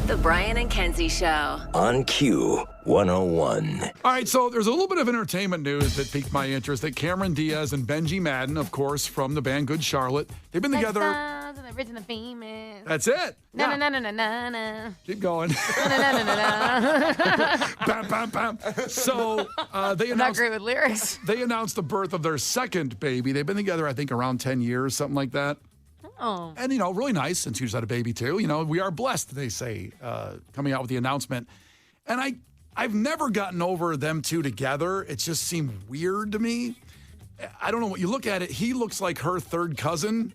The Brian and Kenzie Show. On Q101. All right, so there's a little bit of entertainment news that piqued my interest. That Cameron Diaz and Benji Madden, of course, from the band Good Charlotte, they've been together. The rich and the famous. That's it. Na na na na na na. Keep going. Na na na na na. Bam, bam, bam. So they Not announced great with lyrics. they announced the birth of their second baby. They've been together, I think, around 10 years, something like that. Oh. And, really nice since you just had a baby, too. We are blessed, they say, coming out with the announcement. And I've never gotten over them two together. It just seemed weird to me. I don't know what you look at it. He looks like her third cousin.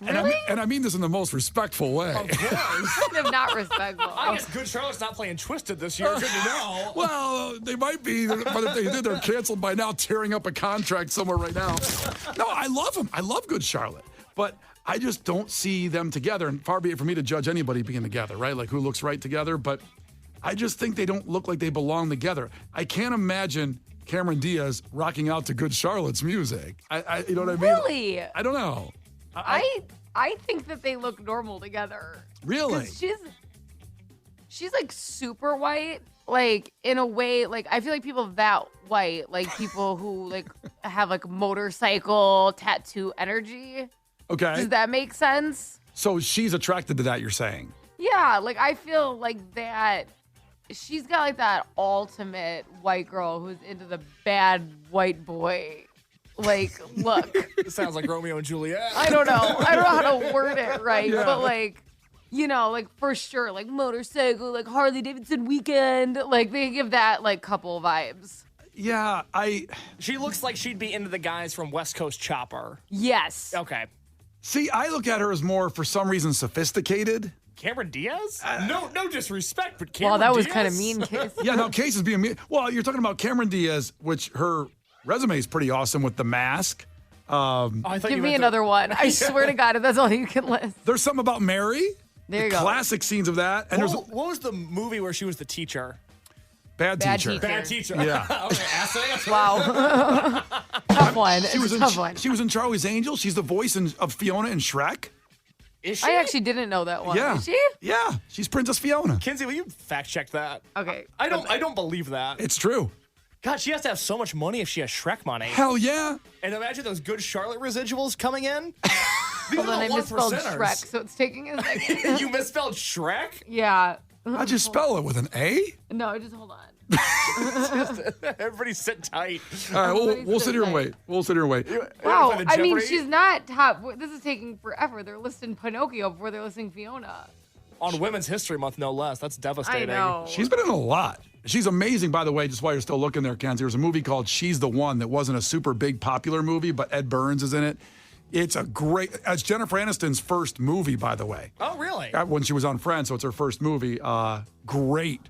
Really? And I mean this in the most respectful way. Of course. Kind of not respectful. I guess Good Charlotte's not playing Twisted this year. Good to know. Well, they might be, but if they did, they're canceled by now, tearing up a contract somewhere right now. No, I love him. I love Good Charlotte. But I just don't see them together. And far be it for me to judge anybody being together, right? Like who looks right together. But I just think they don't look like they belong together. I can't imagine Cameron Diaz rocking out to Good Charlotte's music. You know what I mean? Really? I don't know. I think that they look normal together. Really? 'Cause she's like super white. Like in a way, like I feel like people that white, like people who like have like motorcycle tattoo energy. Okay. Does that make sense? So she's attracted to that, you're saying? Yeah, like I feel like that she's got like that ultimate white girl who's into the bad white boy. Like, look. It sounds like Romeo and Juliet. I don't know how to word it right, but like, like for sure, like motorcycle, like Harley Davidson weekend, like they give that like couple vibes. Yeah, She looks like she'd be into the guys from West Coast Chopper. Yes. Okay. see, I look at her as more, for some reason, sophisticated. Cameron Diaz? No disrespect, but Cameron Well, that was Diaz? kind of mean, Case. Yeah, no, Case is being mean. Well, you're talking about Cameron Diaz, which her resume is pretty awesome with The Mask. Oh, I thought Give you me meant another one. I swear to God, if that's all you can list. There's something about Mary. There you go. Classic scenes of that. And there's What was the movie where she was the teacher? Bad Bad Teacher. Teacher. Bad teacher. Yeah. Okay, answer. Wow. Tough one. She was It's a in tough one. She was in Charlie's Angels. She's the voice of Fiona in Shrek. Is she? I actually didn't know that one. Yeah. Is she? Yeah, she's Princess Fiona. Kinsey, will you fact check that? Okay. I don't believe that. It's true. God, she has to have so much money if she has Shrek money. Hell yeah. And imagine those Good Charlotte residuals coming in. These Hold on, are I the misspelled 1%ers. Shrek, so it's taking a second. You misspelled Shrek? Yeah. How'd you spell it, with an A? No, just hold on. Everybody sit tight. All right, Everybody's we'll sit here and so wait. We'll sit here and wait. Wow. For the I mean, Jeopardy? she's not top. This is taking forever. They're listing Pinocchio before they're listing Fiona. On Women's History Month, no less. That's I devastating. know. She's been in a lot. She's amazing, by the way, just while you're still looking there, Kenzie. There's a movie called She's the One that wasn't a super big popular movie, but Ed Burns is in it. It's a great, it's Jennifer Aniston's first movie, by the way. Oh, really? When she was on Friends, so it's her first movie. Great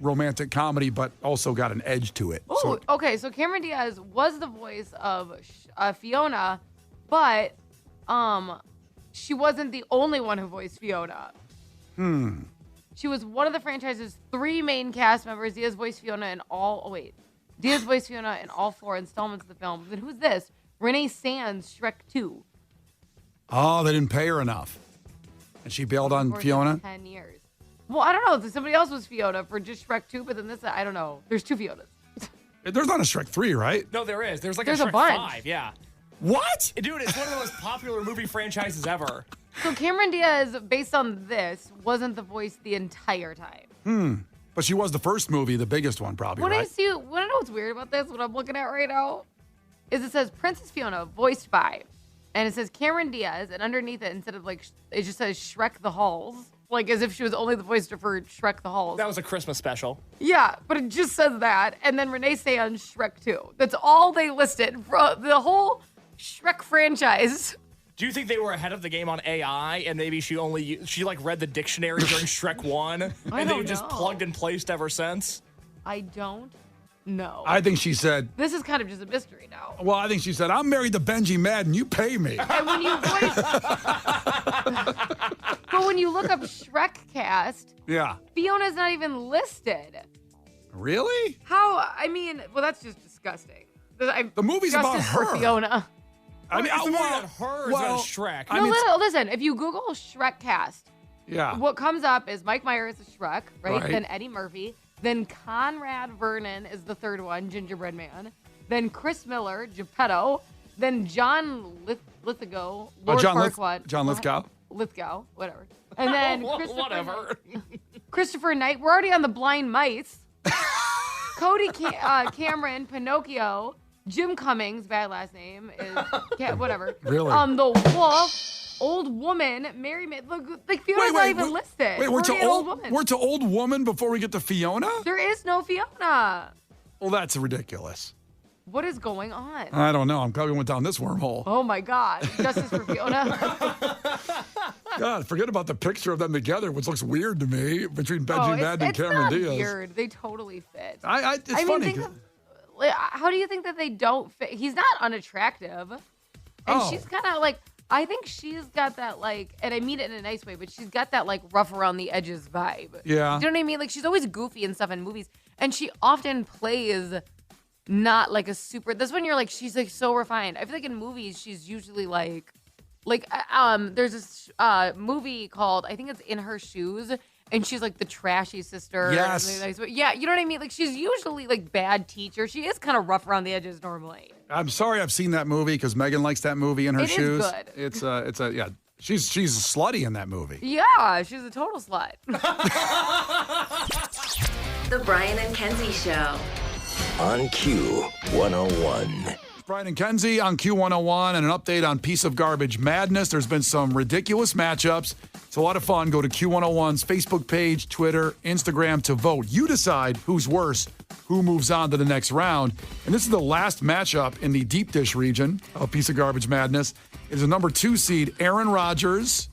romantic comedy, but also got an edge to it. Oh, So- okay. So Cameron Diaz was the voice of Fiona, but she wasn't the only one who voiced Fiona. She was one of the franchise's 3 main cast members. Diaz voiced Fiona in all. Oh wait, Diaz voiced Fiona in all 4 installments of the film. Then who's this? Renee Sands, Shrek 2. Oh, they didn't pay her enough. And she bailed on For Fiona? 10 years. Well, I don't know. Somebody else was Fiona for just Shrek 2, but then this, I don't know. There's 2 Fionas. There's not a Shrek 3, right? No, there is. There's like There's a a Shrek bunch. 5, yeah. What? Dude, it's one of the most popular movie franchises ever. So Cameron Diaz, based on this, wasn't the voice the entire time. But she was the first movie, the biggest one, probably, What I right? see, what I know what's weird about this, what I'm looking at right now, is it says Princess Fiona, voiced by, and it says Cameron Diaz, and underneath it, instead of like, it just says Shrek the Halls, like as if she was only the voice for Shrek the Halls. That was a Christmas special. Yeah, but it just says that, and then Renee Sands, Shrek 2. That's all they listed for the whole Shrek franchise. Do you think they were ahead of the game on AI and maybe she like read the dictionary during Shrek 1 and don't they've just know. plugged and placed ever since? I don't know. I think she said, This is kind of just a mystery now. well, I think she said, I'm married to Benji Madden. You pay me. And when you voice, but when you look up Shrek cast, Yeah. Fiona's not even listed. Really? How? I mean, well, that's just disgusting. The movie's about Justice for her. Fiona. I mean, It's the movie well, about her, well, it's about Shrek. I No, mean, listen. If you Google Shrek cast, Yeah. What comes up is Mike Myers is Shrek, right? Right. Then Eddie Murphy. Then Conrad Vernon is the third one, Gingerbread Man. Then Chris Miller, Geppetto. Then John Lithgow, Lord Farquaad. John Lithgow. Lithgow, whatever. And then Whatever. Christopher Knight. We're already on the blind mice. Cody Cameron, Pinocchio. Jim Cummings, bad last name, is whatever. Really? The Wolf, Old Woman, Mary. Look, like Fiona's not even listed. Wait, we're to Old Woman. We're to Old Woman before we get to Fiona? There is no Fiona. Well, that's ridiculous. What is going on? I don't know. I'm glad we went down this wormhole. Oh my God! Justice for Fiona. God, forget about the picture of them together, which looks weird to me, between Benji Madden and it's Cameron not Diaz. weird. They totally fit. It's I mean, funny. think of, how do you think that they don't fit? He's not unattractive, and she's kind of like. I think she's got that like, and I mean it in a nice way, but she's got that like rough around the edges vibe. Yeah. Do you know what I mean? Like she's always goofy and stuff in movies, and she often plays not like a super. This one you're like she's like so refined. I feel like in movies she's usually like there's this movie called I think it's In Her Shoes. And she's like the trashy sister. Yes. Yeah, you know what I mean? Like she's usually like bad teacher. She is kind of rough around the edges normally. I'm sorry I've seen that movie because Megan likes that movie In Her It is Shoes. good. It's a yeah. She's slutty in that movie. Yeah, she's a total slut. The Brian and Kenzie Show. On Q101. Brian and Kenzie on Q101 and an update on Piece of Garbage Madness. There's been some ridiculous matchups. It's a lot of fun. Go to Q101's Facebook page, Twitter, Instagram to vote. You decide who's worse, who moves on to the next round. And this is the last matchup in the deep dish region of Piece of Garbage Madness. It's a number 2 seed, Aaron Rodgers.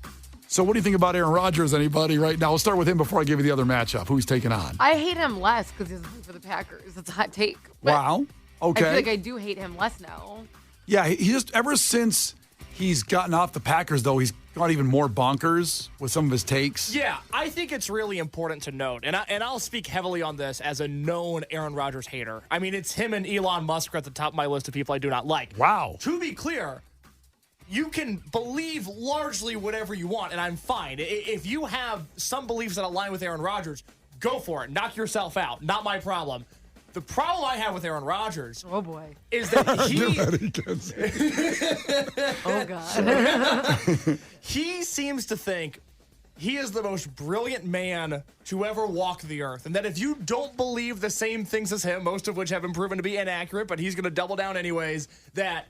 So what do you think about Aaron Rodgers, anybody, right now? We'll start with him before I give you the other matchup. Who he's taking on? I hate him less because he doesn't play for the Packers. It's a hot take. But Wow. Okay. I feel like I do hate him less now. Yeah, he just, ever since he's gotten off the Packers, though, he's gone even more bonkers with some of his takes. Yeah, I think it's really important to note, and I'll speak heavily on this as a known Aaron Rodgers hater. I mean, it's him and Elon Musk are at the top of my list of people I do not like. Wow. To be clear, you can believe largely whatever you want, and I'm fine. If you have some beliefs that align with Aaron Rodgers, go for it. Knock yourself out. Not my problem. The problem I have with Aaron Rodgers Oh boy. is that Oh God. he seems to think he is the most brilliant man to ever walk the earth. And that if you don't believe the same things as him, most of which have been proven to be inaccurate, but he's going to double down anyways, that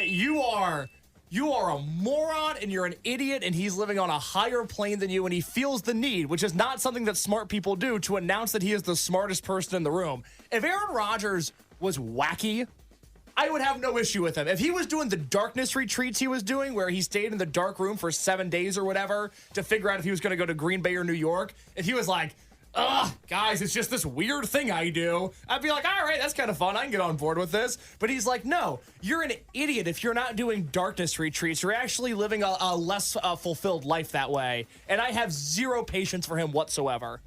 you are a moron and you're an idiot and he's living on a higher plane than you and he feels the need, which is not something that smart people do, to announce that he is the smartest person in the room. If Aaron Rodgers was wacky, I would have no issue with him. If he was doing the darkness retreats he was doing, where he stayed in the dark room for 7 days or whatever to figure out if he was going to go to Green Bay or New York, if he was like, guys, it's just this weird thing I do, I'd be like, all right, that's kind of fun. I can get on board with this. But he's like, no, you're an idiot if you're not doing darkness retreats. You're actually living a less fulfilled life that way. And I have zero patience for him whatsoever.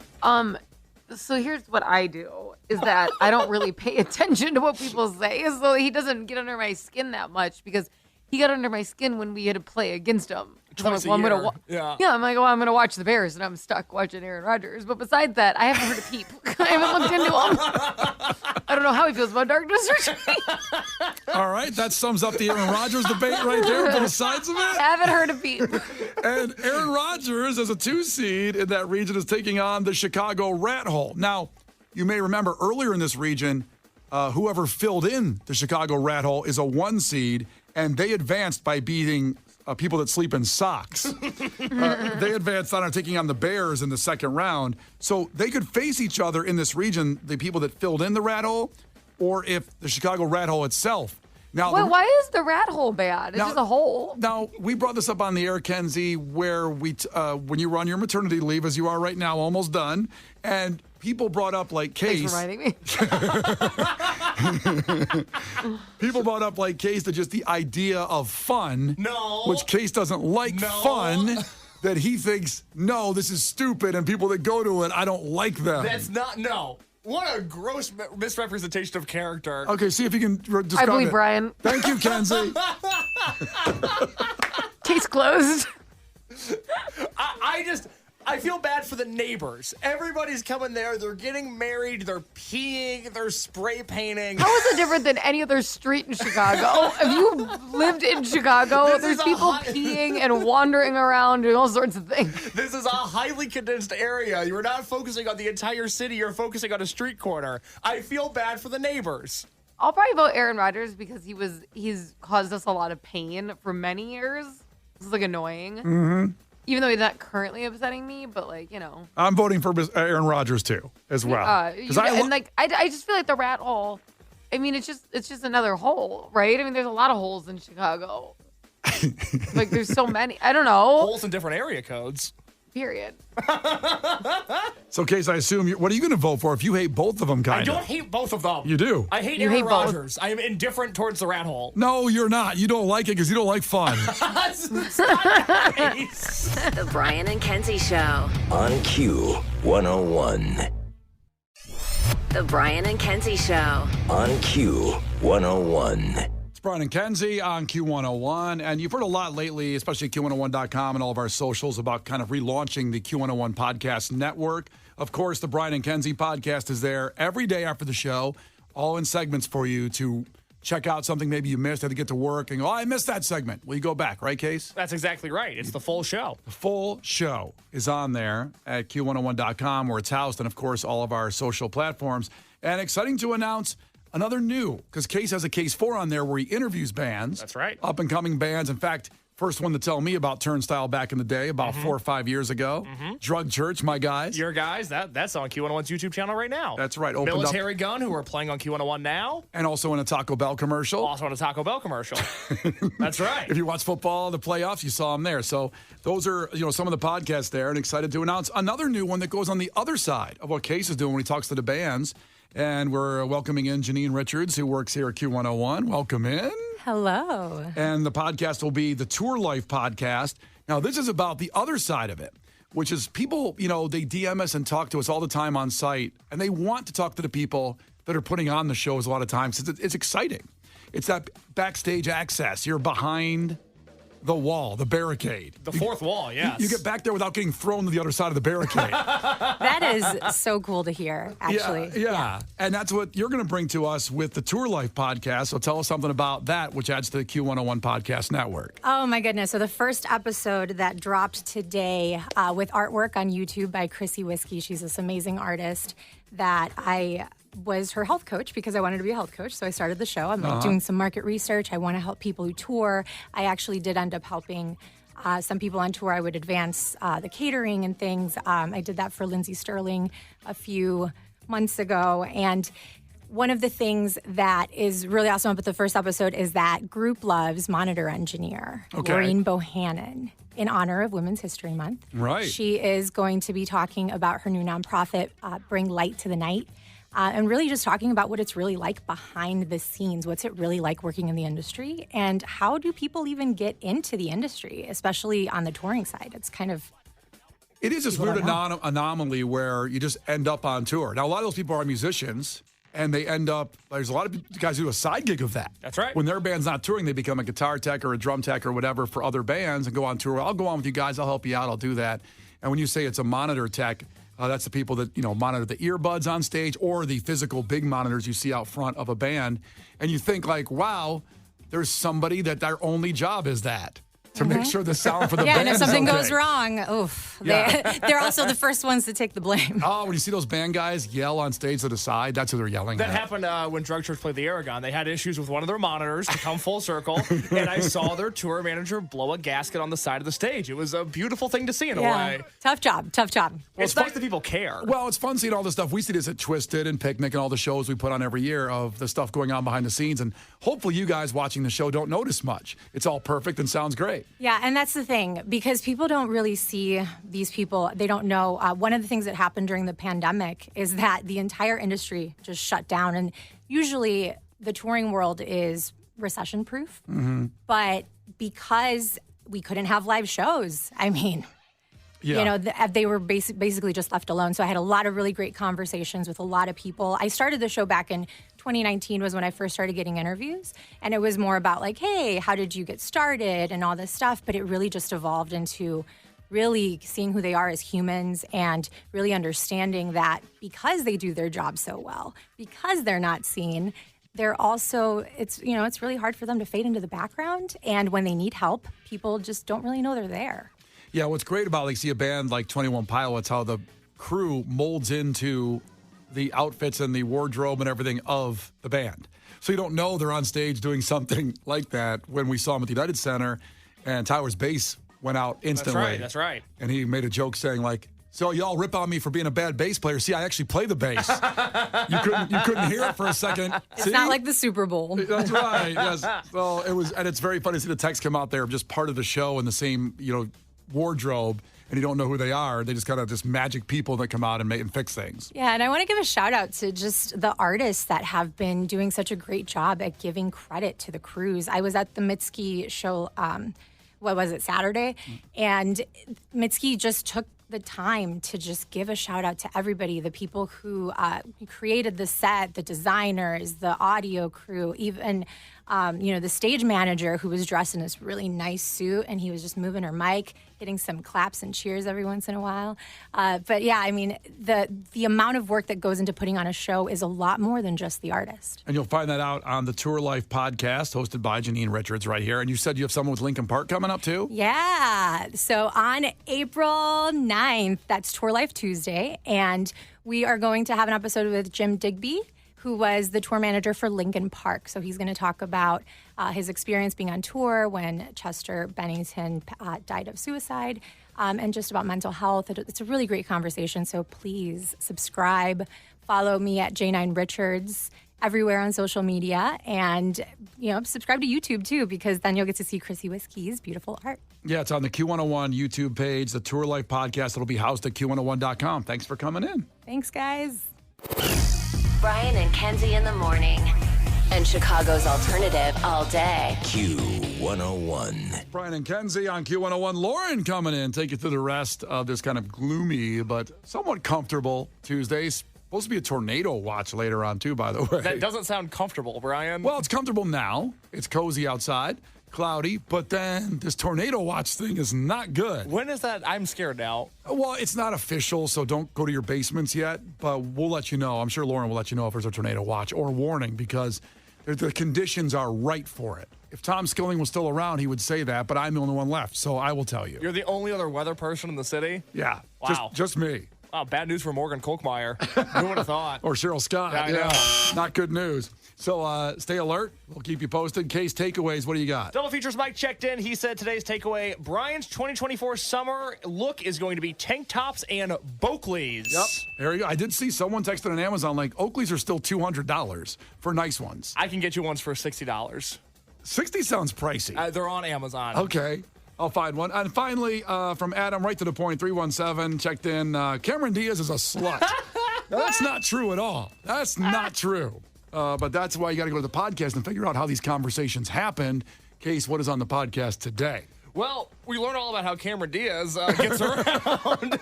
So here's what I do is that I don't really pay attention to what people say. So he doesn't get under my skin that much because he got under my skin when we had to play against him. Twice I'm a like, year. I'm like, I'm going to watch the Bears, and I'm stuck watching Aaron Rodgers. But besides that, I haven't heard a peep. I haven't looked into him. I don't know how he feels about darkness retreat. All right, that sums up the Aaron Rodgers debate right there, both sides of it. Haven't heard a peep. And Aaron Rodgers, as a 2 seed in that region, is taking on the Chicago Rat Hole. Now, you may remember earlier in this region, whoever filled in the Chicago Rat Hole is a 1 seed, and they advanced by beating people that sleep in socks. They advanced on taking on the Bears in the second round. So they could face each other in this region, the people that filled in the rat hole, or if the Chicago Rat Hole itself. Now, Wait, why is the rat hole bad? It's just a hole. Now, we brought this up on the air, Kenzie, where when you were on your maternity leave, as you are right now, almost done, and people brought up like Case. Thanks for reminding me. People brought up like Case to just the idea of fun. No. Which Case doesn't like fun. That he thinks, no, this is stupid, and people that go to it, I don't like them. That's not, no. What a gross misrepresentation of character. Okay, see if you can describe I believe it. Brian. Thank you, Kenzie. Case closed. I just, I feel bad for the neighbors. Everybody's coming there. They're getting married. They're peeing. They're spray painting. How is it different than any other street in Chicago? Have you lived in Chicago? There's people peeing and wandering around doing all sorts of things. This is a highly condensed area. You're not focusing on the entire city. You're focusing on a street corner. I feel bad for the neighbors. I'll probably vote Aaron Rodgers because he's caused us a lot of pain for many years. This is like annoying. Mm-hmm. Even though he's not currently upsetting me, but like, you know. I'm voting for Aaron Rodgers too, as well. I just feel like the rat hole. I mean, it's just another hole, right? I mean, there's a lot of holes in Chicago. Like, there's so many. I don't know. Holes in different area codes. Period. So, Case, I assume what are you going to vote for if you hate both of them? I don't hate both of them. You do. I hate You Aaron hate both. Rodgers. I am indifferent towards the rat hole. No, you're not. You don't like it because you don't like fun. That's not nice. The Brian and Kenzie Show. On Q 101. The Brian and Kenzie Show. On Q 101. It's Brian and Kenzie on Q101. And you've heard a lot lately, especially Q101.com and all of our socials, about kind of relaunching the Q101 podcast network. Of course, the Brian and Kenzie podcast is there every day after the show, all in segments for you to check out something maybe you missed, had to get to work, and go, I missed that segment. Well, you go back, right, Case? That's exactly right. It's the full show. The full show is on there at Q101.com where it's housed, and, of course, all of our social platforms. And exciting to announce another new, because Case has a Case 4 on there where he interviews bands. That's right. Up-and-coming bands. In fact, first one to tell me about Turnstile back in the day, about 4 or 5 years ago. Drug Church, my guys. Your guys, that's on Q101's YouTube channel right now. That's right. Military Gun, who are playing on Q101 now. And also in a Taco Bell commercial. Also on a Taco Bell commercial. That's right. If you watch football, the playoffs, you saw them there. So those are, some of the podcasts there, and excited to announce another new one that goes on the other side of what Case is doing when he talks to the bands. And we're welcoming in Janine Richards, who works here at Q101. Welcome in. Hello. And the podcast will be the Tour Life podcast. Now, this is about the other side of it, which is people, they DM us and talk to us all the time on site, and they want to talk to the people that are putting on the shows a lot of times. It's exciting. It's that backstage access. You're behind the wall, the barricade. The fourth wall, yes. You get back there without getting thrown to the other side of the barricade. That is so cool to hear, actually. Yeah. And that's what you're going to bring to us with the Tour Life podcast. So tell us something about that, which adds to the Q101 podcast network. Oh, my goodness. So the first episode that dropped today with artwork on YouTube by Chrissy Whiskey. She's this amazing artist that I was her health coach because I wanted to be a health coach. So I started the show. I'm doing some market research. I want to help people who tour. I actually did end up helping some people on tour. I would advance the catering and things. I did that for Lindsey Sterling a few months ago. And one of the things that is really awesome about the first episode is that Group Love's monitor engineer, Maureen Bohannon, in honor of Women's History Month. Right. She is going to be talking about her new nonprofit, Bring Light to the Night. And really just talking about what it's really like behind the scenes. What's it really like working in the industry? And how do people even get into the industry, especially on the touring side? It's kind of... It is this weird anomaly where you just end up on tour. Now, a lot of those people are musicians, and they end up... There's a lot of guys who do a side gig of that. That's right. When their band's not touring, they become a guitar tech or a drum tech or whatever for other bands and go on tour. I'll go on with you guys. I'll help you out. I'll do that. And when you say it's a monitor tech... that's the people that, monitor the earbuds on stage or the physical big monitors you see out front of a band. And you think like, wow, there's somebody that their only job is that. To make sure the sound for the band and if something okay. goes wrong, oof. They're also the first ones to take the blame. Oh, when you see those band guys yell on stage to the side, that's who they're yelling That at. happened when Drug Church played the Aragon. They had issues with one of their monitors to come full circle, and I saw their tour manager blow a gasket on the side of the stage. It was a beautiful thing to see in a way. Tough job. Well, it's nice that people care. Well, it's fun seeing all the stuff. We see this at Twisted and Picnic and all the shows we put on every year of the stuff going on behind the scenes. And hopefully you guys watching the show don't notice much. It's all perfect and sounds great. Yeah, and that's the thing, because people don't really see these people. They don't know. One of the things that happened during the pandemic is that the entire industry just shut down. And usually the touring world is recession-proof. Mm-hmm. But because we couldn't have live shows, they were basically just left alone. So I had a lot of really great conversations with a lot of people. I started the show back in 2019 was when I first started getting interviews. And it was more about like, hey, how did you get started and all this stuff. But it really just evolved into really seeing who they are as humans and really understanding that because they do their job so well, because they're not seen, they're also, it's really hard for them to fade into the background. And when they need help, people just don't really know they're there. Yeah, what's great about see a band like 21 Pilots, how the crew molds into the outfits and the wardrobe and everything of the band. So you don't know they're on stage doing something like that. When we saw them at the United Center and Tyler's bass went out instantly. That's right. And he made a joke saying so y'all rip on me for being a bad bass player. See, I actually play the bass. You couldn't hear it for a second. It's not like the Super Bowl. That's right. Yes. So it was, and it's very funny to see the text come out there of just part of the show in the same, wardrobe, and you don't know who they are. They just kind of just magic people that come out and fix things. Yeah, and I want to give a shout out to just the artists that have been doing such a great job at giving credit to the crews. I was at the Mitski show, Saturday? And Mitski just took the time to just give a shout out to everybody, the people who created the set, the designers, the audio crew, even the stage manager who was dressed in this really nice suit, and he was just moving her mic, hitting some claps and cheers every once in a while. But yeah, I mean, the amount of work that goes into putting on a show is a lot more than just the artist. And you'll find that out on the Tour Life podcast, hosted by Janine Richards right here. And you said you have someone with Lincoln Park coming up too? Yeah. So on April 9th, that's Tour Life Tuesday, and we are going to have an episode with Jim Digby, who was the tour manager for Lincoln Park. So he's going to talk about his experience being on tour when Chester Bennington died of suicide, and just about mental health. It's a really great conversation. So please subscribe, follow me at J9 Richards everywhere on social media, and subscribe to YouTube too, because then you'll get to see Chrissy Whiskey's beautiful art. Yeah, it's on the Q101 YouTube page, the Tour Life podcast. It'll be housed at Q101.com. Thanks for coming in. Thanks, guys. Brian and Kenzie in the morning. And Chicago's alternative all day. Q101. Brian and Kenzie on Q101. Lauren coming in, take you through the rest of this kind of gloomy but somewhat comfortable Tuesday. Supposed to be a tornado watch later on, too, by the way. That doesn't sound comfortable, Brian. Well, it's comfortable now. It's cozy outside, cloudy, but then this tornado watch thing is not good. When is that? I'm scared now. Well, it's not official, so don't go to your basements yet, but we'll let you know. I'm sure Lauren will let you know if there's a tornado watch or warning, because the conditions are right for it. If Tom Skilling was still around, he would say that, but I'm the only one left, so I will tell you. You're the only other weather person in the city? Yeah. Wow. Just me. Wow, bad news for Morgan Kolkmeyer. Who would have thought? Or Cheryl Scott. Yeah, I know. Not good news. So stay alert. We'll keep you posted. Case takeaways, what do you got? Double Features Mike checked in. He said today's takeaway, Brian's 2024 summer look is going to be tank tops and Boakleys. Yep. There you go. I did see someone texted on Amazon, Oakleys are still $200 for nice ones. I can get you ones for $60. 60 sounds pricey. They're on Amazon. Okay. I'll find one. And finally, from Adam, right to the point, 317, checked in, Cameron Diaz is a slut. Now, that's not true at all. That's not true. But that's why you got to go to the podcast and figure out how these conversations happened. Case, what is on the podcast today? Well, we learned all about how Cameron Diaz gets around.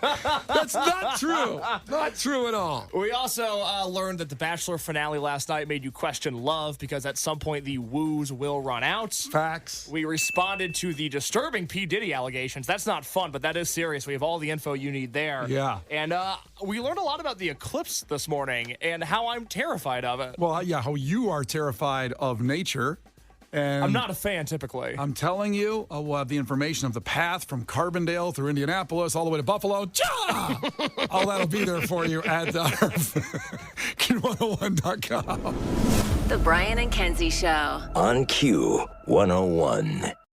That's not true. Not true at all. We also learned that the Bachelor finale last night made you question love, because at some point the woos will run out. Facts. We responded to the disturbing P. Diddy allegations. That's not fun, but that is serious. We have all the info you need there. Yeah. And we learned a lot about the eclipse this morning and how I'm terrified of it. Well, yeah, how you are terrified of nature. And I'm not a fan, typically. I'm telling you, we'll have the information of the path from Carbondale through Indianapolis all the way to Buffalo. All that'll be there for you at Q101.com. The Brian and Kenzie Show. On Q101.